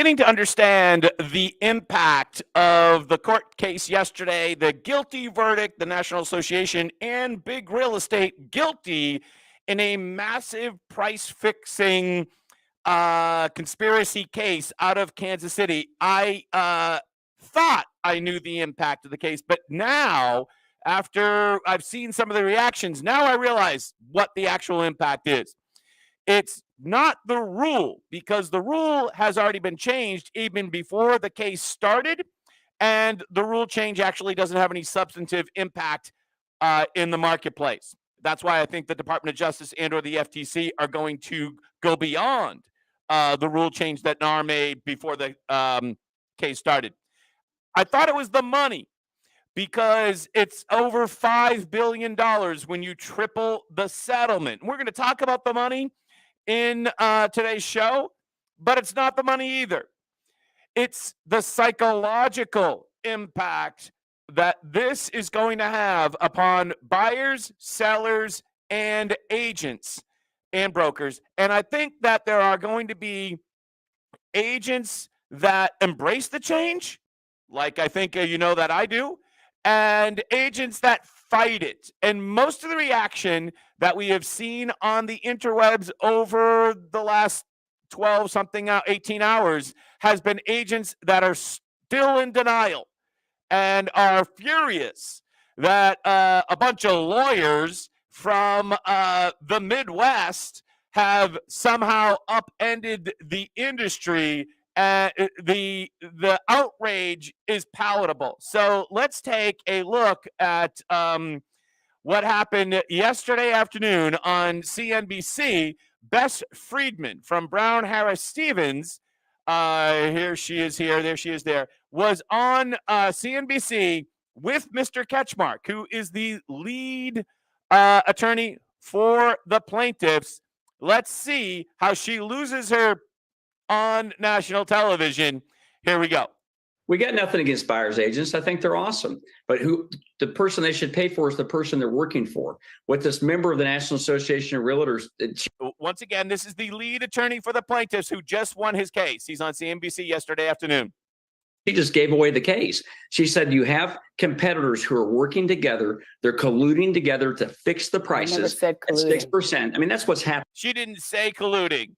Beginning to understand the impact of the court case yesterday, the guilty verdict, the National Association and Big Real Estate guilty in a massive price fixing conspiracy case out of Kansas City. I thought I knew the impact of the case, but now, after I've seen some of the reactions, now I realize what the actual impact is. It's not the rule, because the rule has already been changed even before the case started, and the rule change actually doesn't have any substantive impact in the marketplace. That's why I think the Department of Justice and or the FTC are going to go beyond the rule change that NAR made before the case started. I thought it was the money, because it's over $5 billion when you triple the settlement. We're going to talk about the money in today's show, but it's not the money either. It's the psychological impact that this is going to have upon buyers, sellers, and agents and brokers. And I think that there are going to be agents that embrace the change, like I think you know that I do, and agents that fight it. And most of the reaction that we have seen on the interwebs over the last 18 hours has been agents that are still in denial and are furious that a bunch of lawyers from the Midwest have somehow upended the industry. The outrage is palatable. So let's take a look at what happened yesterday afternoon on CNBC. Bess Friedman from Brown Harris Stevens, here she is here, there she is there, was on CNBC with Mr. Ketchmark, who is the lead attorney for the plaintiffs. Let's see how she loses her on national television. Here we go. We got nothing against buyer's agents. I think they're awesome. But the person they should pay for is the person they're working for. What this member of the National Association of Realtors. Once again, this is the lead attorney for the plaintiffs who just won his case. He's on CNBC yesterday afternoon. She just gave away the case. She said you have competitors who are working together. They're colluding together to fix the prices at 6%. I mean, that's what's happening. She didn't say colluding.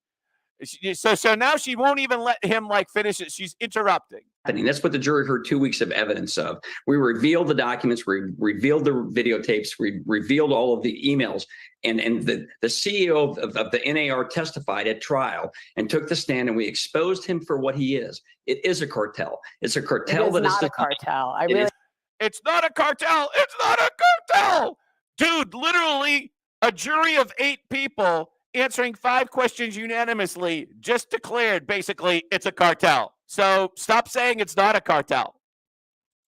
So now she won't even let him finish it. She's interrupting. That's what the jury heard 2 weeks of evidence of. We revealed the documents, we revealed the videotapes, we revealed all of the emails, and the CEO of the NAR testified at trial and took the stand, and we exposed him for what he is. It is a cartel. It's a cartel. It is not a cartel. It's not a cartel. It's not a cartel. Dude, literally a jury of 8 people answering 5 questions unanimously just declared basically it's a cartel. So stop saying it's not a cartel.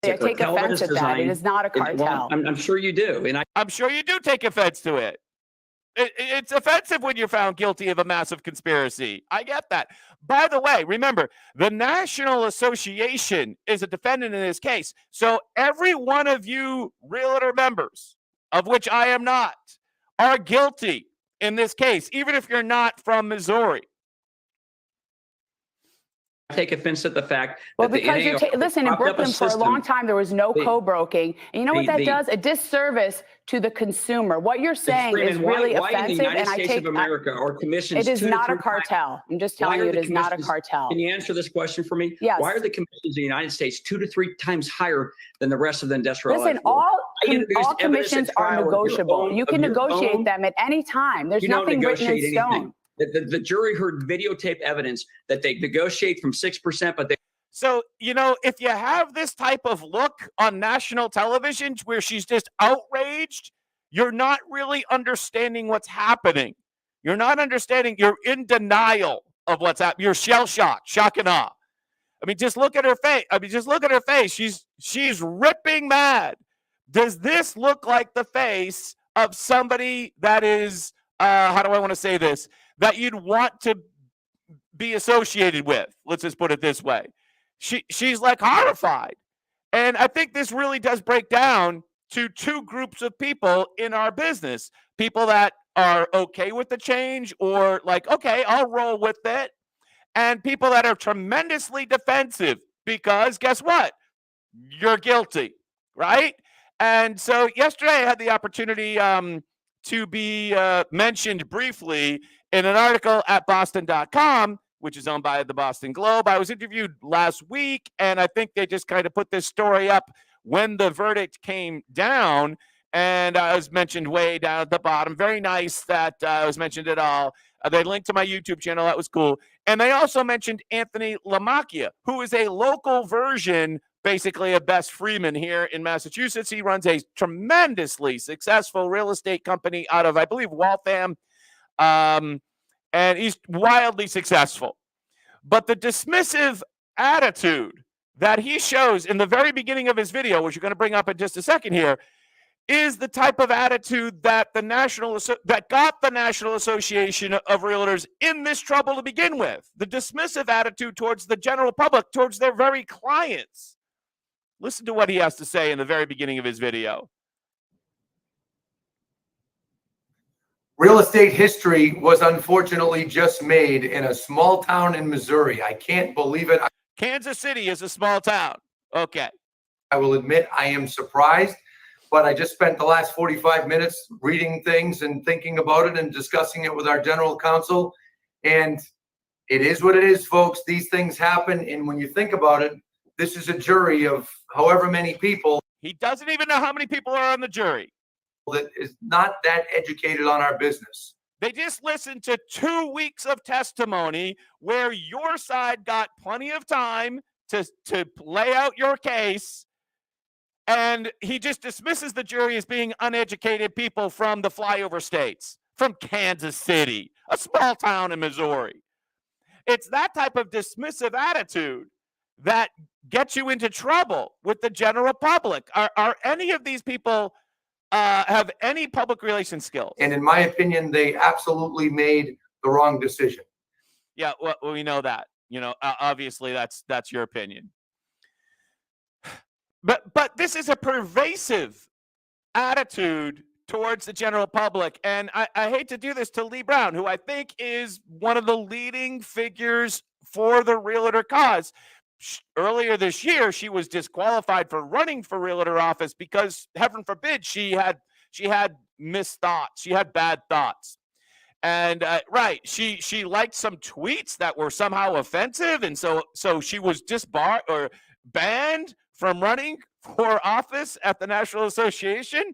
I take offense at that. It is not a cartel. I'm sure you do. And I'm sure you do take offense to it. It's offensive when you're found guilty of a massive conspiracy. I get that. By the way, remember, the National Association is a defendant in this case. So every one of you realtor members, of which I am not, are guilty in this case, even if you're not from Missouri. I take offense at the fact that because listen, in Brooklyn for a long time there was no co-broking, and you know what that does? A disservice to the consumer. What you're saying is really offensive, and I take America or commissions. It is not a cartel. I'm just telling you, it is not a cartel. Can you answer this question for me? Yes. Why are the commissions in the United States 2 to 3 times higher than the rest of the industrial? Listen, all commissions are negotiable. You can negotiate them at any time. There's nothing written in stone. The jury heard videotape evidence that they negotiate from 6%, but they. So, if you have this type of look on national television where she's just outraged, you're not really understanding what's happening. You're not understanding. You're in denial of what's happening. You're shell-shocked, shock and awe. I mean, just look at her face. She's ripping mad. Does this look like the face of somebody that is, how do I want to say this? That you'd want to be associated with? Let's just put it this way. She's horrified. And I think this really does break down to 2 groups of people in our business. People that are okay with the change or okay, I'll roll with it. and people that are tremendously defensive because guess what? You're guilty, right? And so yesterday I had the opportunity to be mentioned briefly in an article at boston.com, which is owned by the Boston Globe. I was interviewed last week, and I think they just kind of put this story up when the verdict came down, and I was mentioned way down at the bottom. Very nice that I was mentioned at all. They linked to my YouTube channel. That was cool. And they also mentioned Anthony Lamacchia, who is a local version, basically, of Bess Freeman here in Massachusetts. He runs a tremendously successful real estate company out of, I believe, Waltham. And he's wildly successful. But the dismissive attitude that he shows in the very beginning of his video, which you're going to bring up in just a second here, is the type of attitude that that got the National Association of Realtors in this trouble to begin with. The dismissive attitude towards the general public, towards their very clients. Listen to what he has to say in the very beginning of his video. Real estate history was unfortunately just made in a small town in Missouri. I can't believe it. Kansas City is a small town. Okay. I will admit I am surprised, but I just spent the last 45 minutes reading things and thinking about it and discussing it with our general counsel. And it is what it is, folks. These things happen. And when you think about it, this is a jury of however many people. He doesn't even know how many people are on the jury. That is not that educated on our business. They just listened to 2 weeks of testimony where your side got plenty of time to lay out your case, and he just dismisses the jury as being uneducated people from the flyover states, from Kansas City, a small town in Missouri. It's that type of dismissive attitude that gets you into trouble with the general public. Are any of these people have any public relations skills? And in my opinion, they absolutely made the wrong decision. Yeah, well, we know that. You know, obviously that's your opinion. But this is a pervasive attitude towards the general public. And I hate to do this to Lee Brown, who I think is one of the leading figures for the realtor cause. Earlier this year, she was disqualified for running for realtor office because, heaven forbid, she had missed thoughts. She had bad thoughts. And she liked some tweets that were somehow offensive, and so she was disbarred or banned from running for office at the National Association.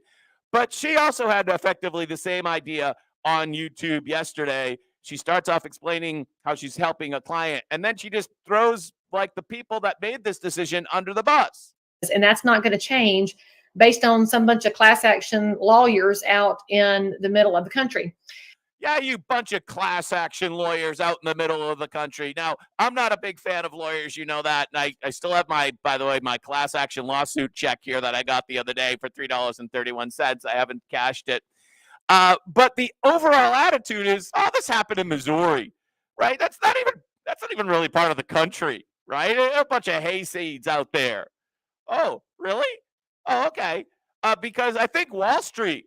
But she also had effectively the same idea on YouTube yesterday. She starts off explaining how she's helping a client, and then she just throws like the people that made this decision under the bus. And that's not going to change based on some bunch of class action lawyers out in the middle of the country. Yeah, you bunch of class action lawyers out in the middle of the country. Now, I'm not a big fan of lawyers, you know that. And I still have my class action lawsuit check here that I got the other day for $3.31. I haven't cashed it. But the overall attitude is, oh, this happened in Missouri, right? That's not even really part of the country, right? A bunch of hayseeds out there. Oh, really? Oh, okay. Because I think Wall Street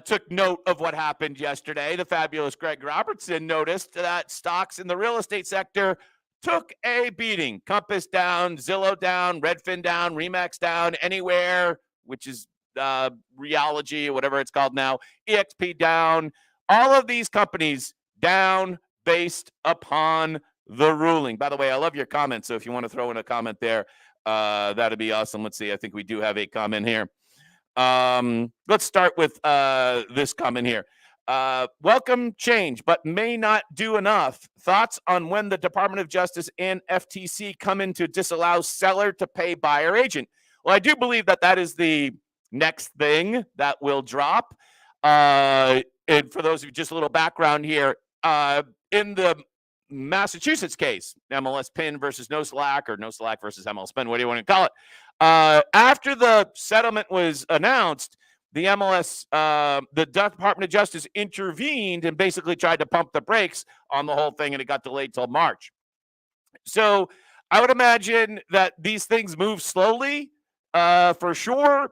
took note of what happened yesterday. The fabulous Greg Robertson noticed that stocks in the real estate sector took a beating. Compass down, Zillow down, Redfin down, Remax down, Anywhere, which is Realogy, whatever it's called now, EXP down. All of these companies down based upon the ruling. By the way, I love your comments, so if you want to throw in a comment there, that'd be awesome. Let's see. I think we do have a comment here. Let's start with this comment here. Welcome change, but may not do enough. Thoughts on when the Department of Justice and FTC come in to disallow seller to pay buyer agent? Well, I do believe that is the next thing that will drop. And for those of you, just a little background here, in the Massachusetts case, MLS PIN versus No Slack, or No Slack versus MLS PIN, what do you want to call it? After the settlement was announced, the Department of Justice intervened and basically tried to pump the brakes on the whole thing, and it got delayed till March. So I would imagine that these things move slowly, for sure,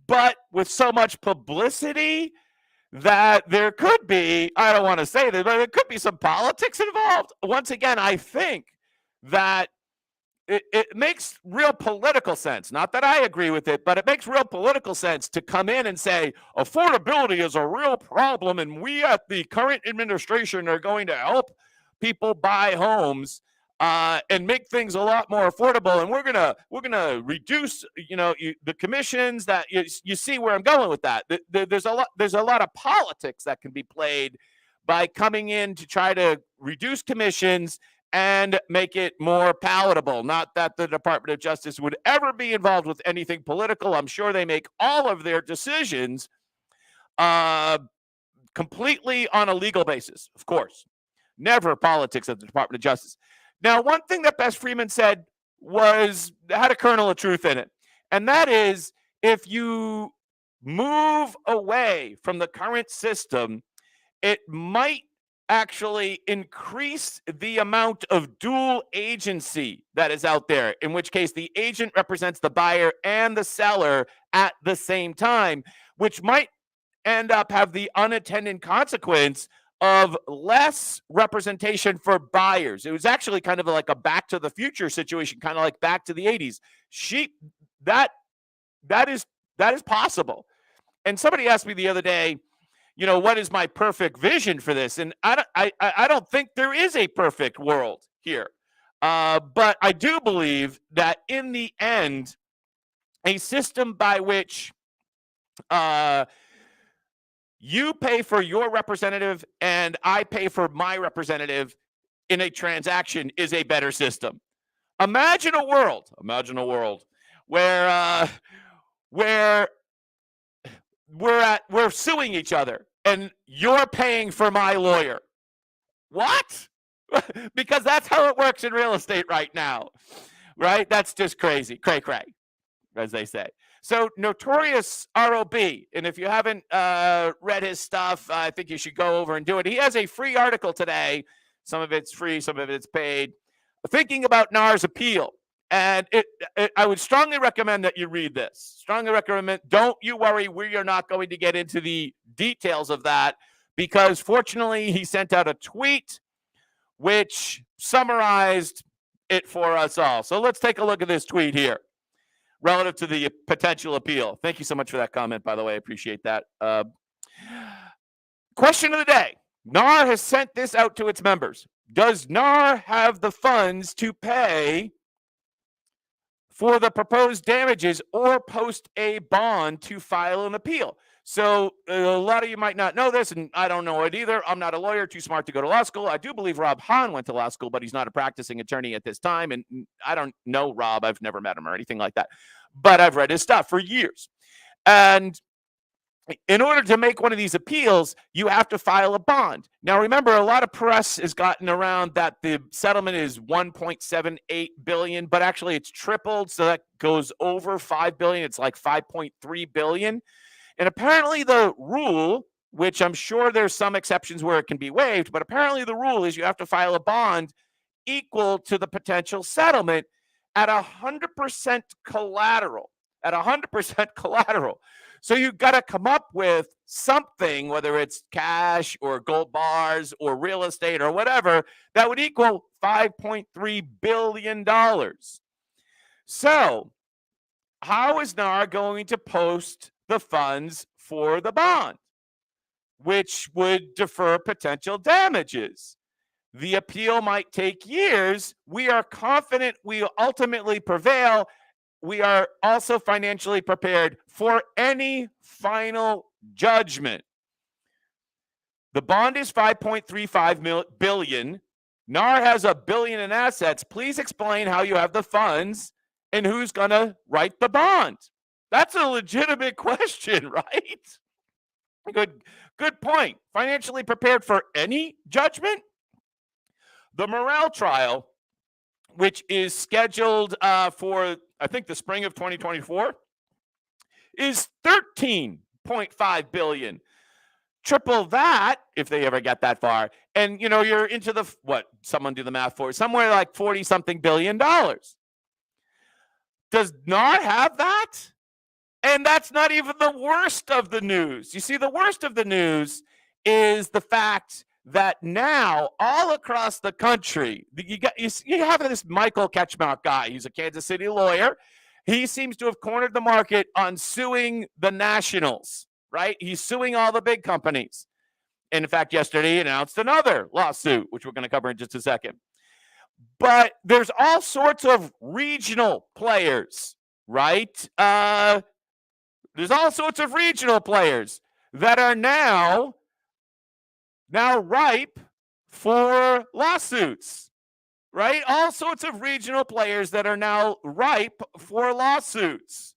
but with so much publicity, that there could be, I don't want to say this, but there could be some politics involved. Once again, I think that it makes real political sense. Not that I agree with it, but it makes real political sense to come in and say affordability is a real problem, and we at the current administration are going to help people buy homes and make things a lot more affordable. And we're gonna reduce, the commissions. That you see where I'm going with that. There's a lot of politics that can be played by coming in to try to reduce commissions and make it more palatable. Not that the Department of Justice would ever be involved with anything political. I'm sure they make all of their decisions completely on a legal basis, of course. Never politics at the Department of Justice. Now, one thing that Bess Freeman said had a kernel of truth in it, and that is if you move away from the current system, it might actually increase the amount of dual agency that is out there, in which case the agent represents the buyer and the seller at the same time, which might end up have the unintended consequence of less representation for buyers. It was actually kind of like a Back to the Future situation, kind of like Back to the 80s. That is possible. And somebody asked me the other day, what is my perfect vision for this? And I don't think there is a perfect world here. But I do believe that in the end, a system by which you pay for your representative and I pay for my representative in a transaction is a better system. Imagine a world where we're suing each other and you're paying for my lawyer. What? Because that's how it works in real estate right now, right? That's just crazy. Cray, as they say. So Notorious ROB, and if you haven't read his stuff, I think you should go over and do it. He has a free article today. Some of it's free, some of it's paid. Thinking about NAR's appeal. And I would strongly recommend that you read this. Strongly recommend. Don't you worry, we are not going to get into the details of that because fortunately he sent out a tweet which summarized it for us all. So let's take a look at this tweet here relative to the potential appeal. Thank you so much for that comment, by the way. I appreciate that. Question of the day. NAR has sent this out to its members. Does NAR have the funds to pay for the proposed damages or post a bond to file an appeal? So a lot of you might not know this, and I don't know it either. I'm not a lawyer, too smart to go to law school. I do believe Rob Hahn went to law school, but he's not a practicing attorney at this time. And I don't know Rob. I've never met him or anything like that. But I've read his stuff for years. And in order to make one of these appeals, you have to file a bond. Now, remember, a lot of press has gotten around that the settlement is $1.78 billion, but actually it's tripled. So that goes over $5 billion. It's like $5.3 billion. And apparently the rule, which I'm sure there's some exceptions where it can be waived, but apparently the rule is you have to file a bond equal to the potential settlement at 100% collateral. At 100% collateral. So you've got to come up with something, whether it's cash or gold bars or real estate or whatever, that would equal $5.3 billion. So how is NAR going to post the funds for the bond, which would defer potential damages? The appeal might take years. We are confident we will ultimately prevail. We are also financially prepared for any final judgment. The bond is $5.35 billion. NAR has $1 billion in assets. Please explain how you have the funds and who's going to write the bond. That's a legitimate question, right? Good point. Financially prepared for any judgment? The Morrell trial, which is scheduled for, I think, the spring of 2024, is $13.5 billion. Triple that, if they ever get that far. And, you're into the, someone do the math for, somewhere like 40-something billion dollars. Does NAR have that? And that's not even the worst of the news. You see, the worst of the news is the fact that now all across the country, you have this Michael Ketchmark guy. He's a Kansas City lawyer. He seems to have cornered the market on suing the nationals, right? He's suing all the big companies. And in fact, yesterday he announced another lawsuit, which we're going to cover in just a second. But there's all sorts of regional players, right? There's all sorts of regional players that are now ripe for lawsuits, right? All sorts of regional players that are now ripe for lawsuits.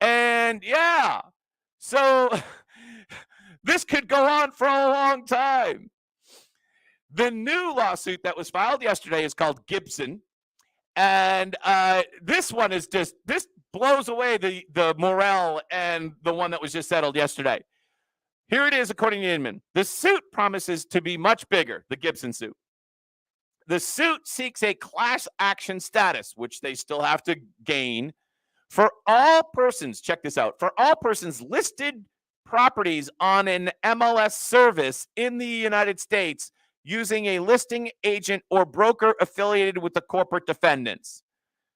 And yeah, so this could go on for a long time. The new lawsuit that was filed yesterday is called Gibson. And this one is this blows away the morale and the one that was just settled yesterday. Here it is, according to Inman. The suit promises to be much bigger, the Gibson suit. The suit seeks a class action status, which they still have to gain, for all persons, check this out, for all persons listed properties on an MLS service in the United States using a listing agent or broker affiliated with the corporate defendants.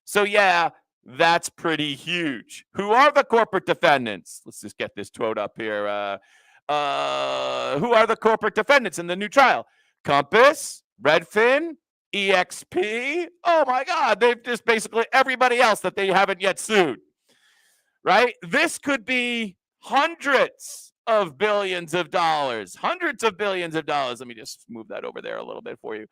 So yeah, that's pretty huge. Who are the corporate defendants? Let's just get this quote up here. Who are the corporate defendants in the new trial? Compass, Redfin, EXP. Oh my God, they've just basically everybody else that they haven't yet sued, right? This could be hundreds of billions of dollars, hundreds of billions of dollars. Let me just move that over there a little bit for you.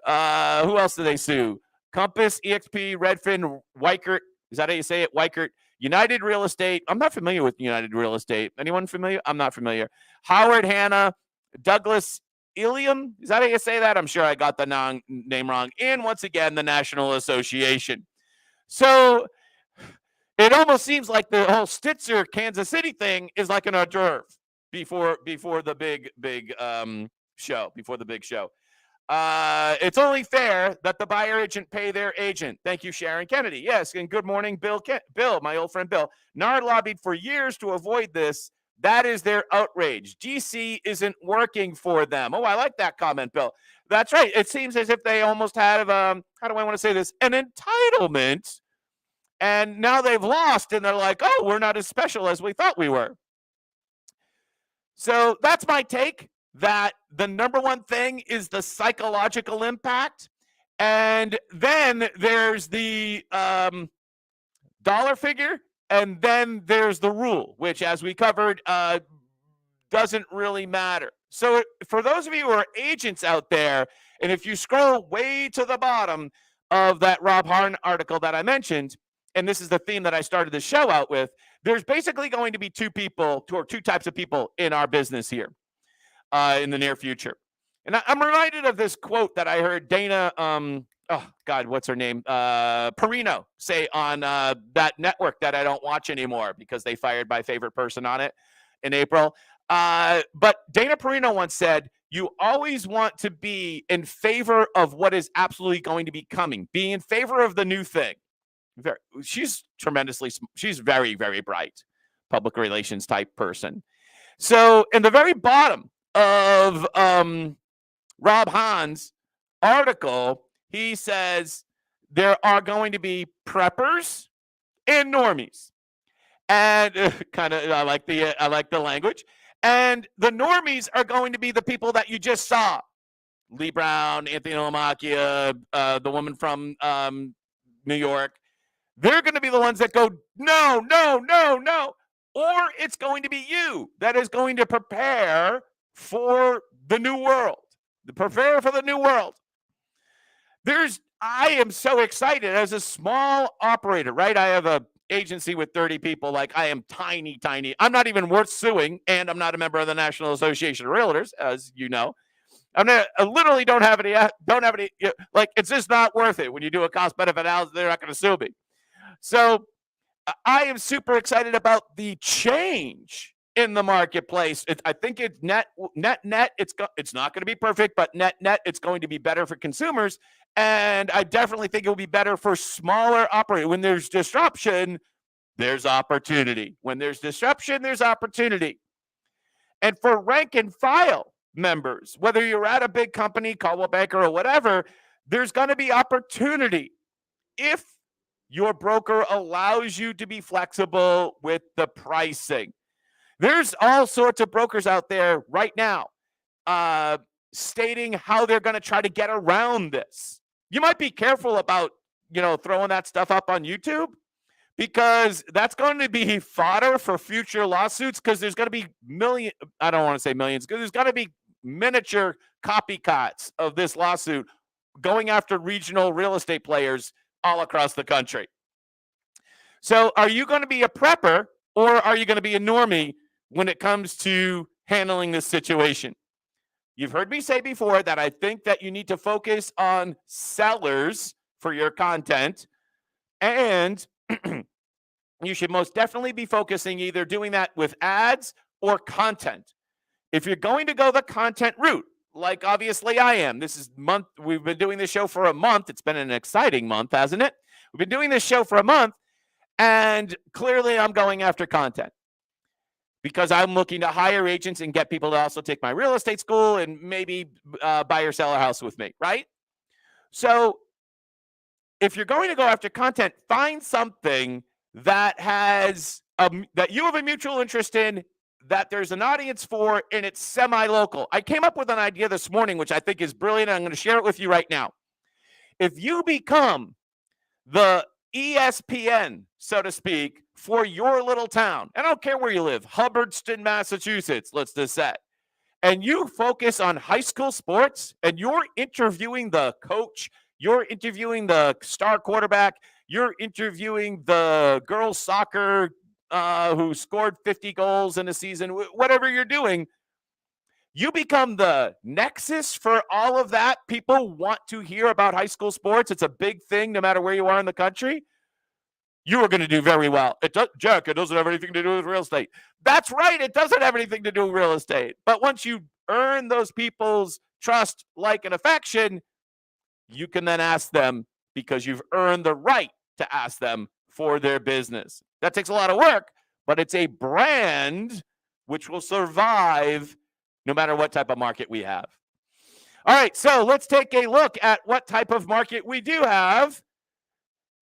Who else do they sue? Compass, EXP, Redfin, Weichert. Is that how you say it? Weichert. United Real Estate. I'm not familiar with United Real Estate. Anyone familiar? I'm not familiar. Howard Hanna, Douglas Ilium. Is that how you say that? I'm sure I got the name wrong. And once again, the National Association. So it almost seems like the whole Stitzer Kansas City thing is like an hors d'oeuvre before the big show. Before the big show. It's only fair that the buyer agent pay their agent. Thank you, Sharon Kennedy. Yes, and good morning, Bill, my old friend Bill. NAR lobbied for years to avoid this. That is their outrage. GC isn't working for them. Oh, I like that comment, Bill. That's right. It seems as if they almost have, how do I want to say this, an entitlement, and now they've lost, and they're like, oh, we're not as special as we thought we were. So that's my take. That the number one thing is the psychological impact. And then there's the dollar figure. And then there's the rule, which, as we covered, doesn't really matter. So for those of you who are agents out there, and if you scroll way to the bottom of that Rob Harn article that I mentioned, and this is the theme that I started the show out with, there's basically going to be two types of people in our business here. In the near future. And I'm reminded of this quote that I heard Dana, what's her name? Perino say on that network that I don't watch anymore because they fired my favorite person on it in April. But Dana Perino once said, you always want to be in favor of what is absolutely going to be coming, be in favor of the new thing. She's very, very bright, public relations type person. So in the very bottom of Rob Hahn's article, he says there are going to be preppers and normies, and I like the language. And the normies are going to be the people that you just saw: Lee Brown, Anthony Lamacchia, the woman from New York. They're going to be the ones that go no, or it's going to be you that is going to prepare for the new world. Prepare for the new world. I am so excited as a small operator, right? I have a agency with 30 people. Like, I am tiny. I'm not even worth suing, and I'm not a member of the National Association of Realtors, as you know. I literally don't have any, like, it's just not worth it. When you do a cost benefit analysis, they're not going to sue me. So I am super excited about the change in the marketplace. I think it's net. It's not going to be perfect, but net, it's going to be better for consumers. And I definitely think it will be better for smaller operators. When there's disruption, there's opportunity. When there's disruption, there's opportunity. And for rank and file members, whether you're at a big company, Coldwell Banker, or whatever, there's going to be opportunity if your broker allows you to be flexible with the pricing. There's all sorts of brokers out there right now stating how they're going to try to get around this. You might be careful about, throwing that stuff up on YouTube, because that's going to be fodder for future lawsuits, because there's going to be I don't want to say millions, because there's going to be miniature copycats of this lawsuit going after regional real estate players all across the country. So are you going to be a prepper, or are you going to be a normie when it comes to handling this situation? You've heard me say before that I think that you need to focus on sellers for your content, and you should most definitely be focusing either doing that with ads or content. If you're going to go the content route, like obviously I am, we've been doing this show for a month. It's been an exciting month, hasn't it? We've been doing this show for a month, and clearly I'm going after content because I'm looking to hire agents and get people to also take my real estate school and maybe buy or sell a house with me, right? So if you're going to go after content, find something that has that you have a mutual interest in, that there's an audience for, and it's semi-local. I came up with an idea this morning, which I think is brilliant. I'm going to share it with you right now. If you become the ESPN, so to speak, for your little town, I don't care where you live, Hubbardston, Massachusetts, let's just say, and you focus on high school sports, and you're interviewing the coach, you're interviewing the star quarterback, you're interviewing the girls' soccer who scored 50 goals in a season, whatever you're doing, you become the nexus for all of that. People want to hear about high school sports. It's a big thing no matter where you are in the country. You are going to do very well. Jack, it doesn't have anything to do with real estate. That's right. It doesn't have anything to do with real estate. But once you earn those people's trust, like, and affection, you can then ask them, because you've earned the right to ask them for their business. That takes a lot of work, but it's a brand which will survive no matter what type of market we have. All right, so let's take a look at what type of market we do have.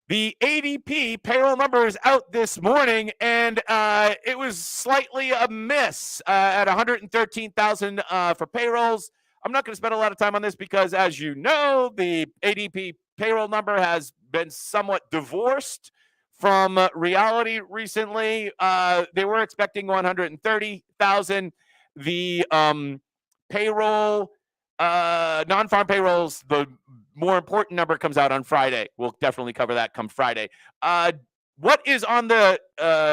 The ADP payroll number is out this morning, and it was slightly a miss at 113,000 for payrolls. I'm not going to spend a lot of time on this because, as you know, the ADP payroll number has been somewhat divorced from reality recently. They were expecting 130,000. The payroll, non-farm payrolls, the more important number comes out on Friday. We'll definitely cover that come Friday. What is on the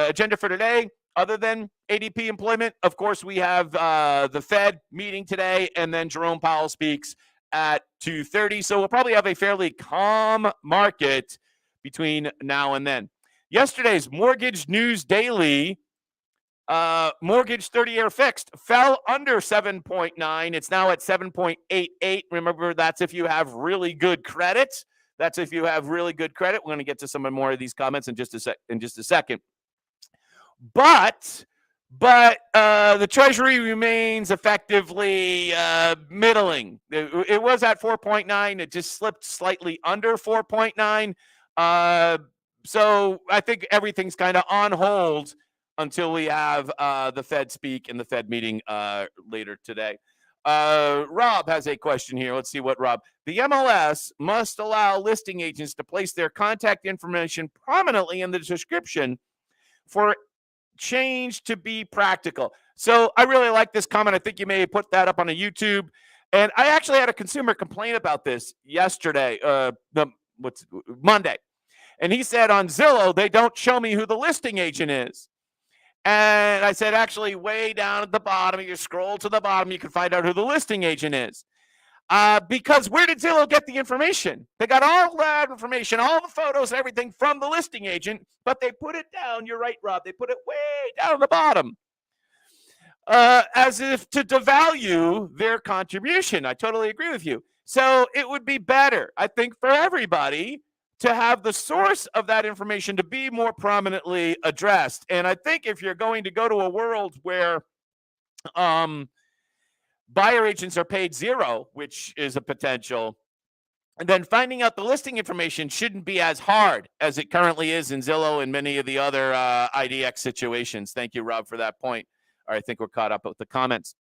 agenda for today other than ADP employment? Of course, we have the Fed meeting today, and then Jerome Powell speaks at 2:30. So we'll probably have a fairly calm market between now and then. Yesterday's Mortgage News Daily, mortgage 30-year fixed fell under 7.9. It's now at 7.88. Remember, that's if you have really good credit. That's if you have really good credit. We're going to get to some more of these comments in just a second. But the Treasury remains effectively middling. It was at 4.9. It just slipped slightly under 4.9. So I think everything's kind of on hold until we have the Fed speak in the Fed meeting later today. Rob has a question here. Let's see what Rob. The MLS must allow listing agents to place their contact information prominently in the description for change to be practical. So I really like this comment. I think you may put that up on a YouTube. And I actually had a consumer complain about this yesterday, Monday. And he said on Zillow, they don't show me who the listing agent is. And I said, actually, way down at the bottom, you scroll to the bottom, you can find out who the listing agent is. Because where did Zillow get the information? They got all that information, all the photos and everything from the listing agent, but they put it down. You're right, Rob. They put it way down at the bottom as if to devalue their contribution. I totally agree with you. So it would be better, I think, for everybody to have the source of that information to be more prominently addressed. And I think if you're going to go to a world where buyer agents are paid zero, which is a potential, and then finding out the listing information shouldn't be as hard as it currently is in Zillow and many of the other IDX situations. Thank you, Rob, for that point. All right, I think we're caught up with the comments.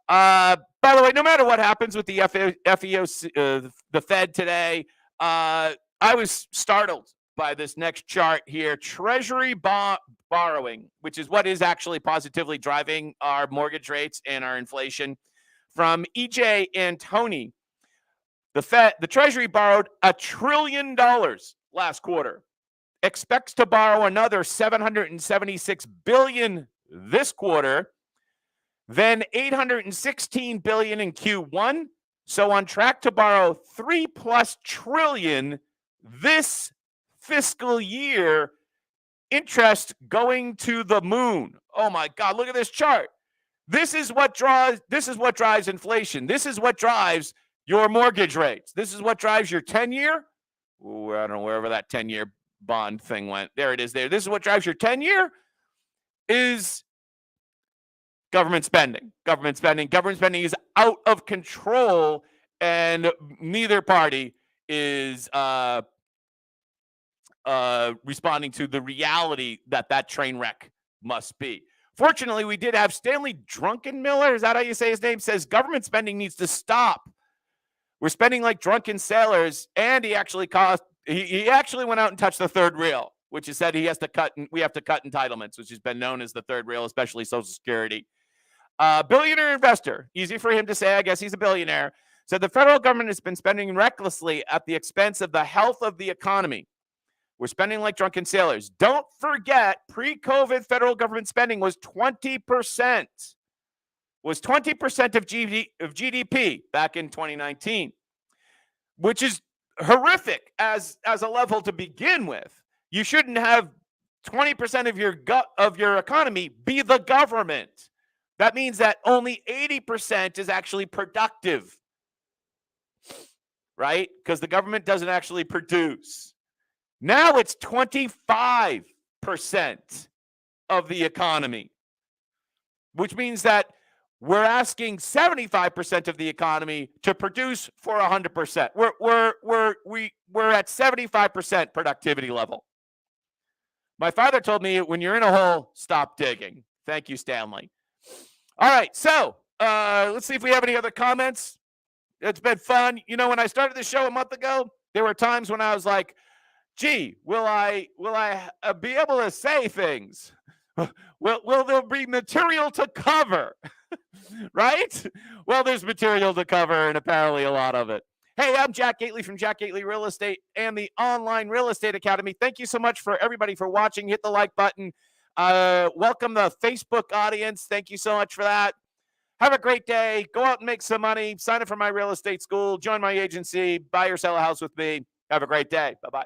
By the way, no matter what happens with the FEOC, the Fed today, I was startled by this next chart here. Treasury borrowing, which is what is actually positively driving our mortgage rates and our inflation, from EJ and Tony. The Treasury borrowed $1 trillion last quarter, expects to borrow another $776 billion this quarter, then $816 billion in Q1. So on track to borrow $3+ trillion this fiscal year. Interest going to the moon. Oh my God, look at this chart. This is what drives inflation. This is what drives your mortgage rates. This is what drives your 10-year. Ooh, I don't know, wherever that 10-year bond thing went. There it is there. This is what drives your 10-year is government spending. Government spending is out of control, and neither party is responding to the reality that train wreck must be. Fortunately, we did have Stanley Druckenmiller, is that how you say his name, says government spending needs to stop. We're spending like drunken sailors, and he actually went out and touched the third rail, which is said we have to cut entitlements, which has been known as the third rail, especially Social Security. Billionaire investor, easy for him to say, I guess he's a billionaire, said the federal government has been spending recklessly at the expense of the health of the economy. We're spending like drunken sailors. Don't forget, pre-COVID federal government spending was 20%. Was 20% of GDP back in 2019, which is horrific as a level to begin with. You shouldn't have 20% of your economy be the government. That means that only 80% is actually productive, right? Because the government doesn't actually produce. Now it's 25% of the economy, which means that we're asking 75% of the economy to produce for 100%. We're at 75% productivity level. My father told me, when you're in a hole, stop digging. Thank you, Stanley. All right, so let's see if we have any other comments. It's been fun. You know, when I started the show a month ago, there were times when I was like, gee, will I be able to say things? Will there be material to cover? Right? Well, there's material to cover, and apparently a lot of it. Hey, I'm Jack Gately from Jack Gately Real Estate and the Online Real Estate Academy. Thank you so much for everybody for watching. Hit the like button. Welcome the Facebook audience. Thank you so much for that. Have a great day. Go out and make some money. Sign up for my real estate school. Join my agency. Buy or sell a house with me. Have a great day. Bye-bye.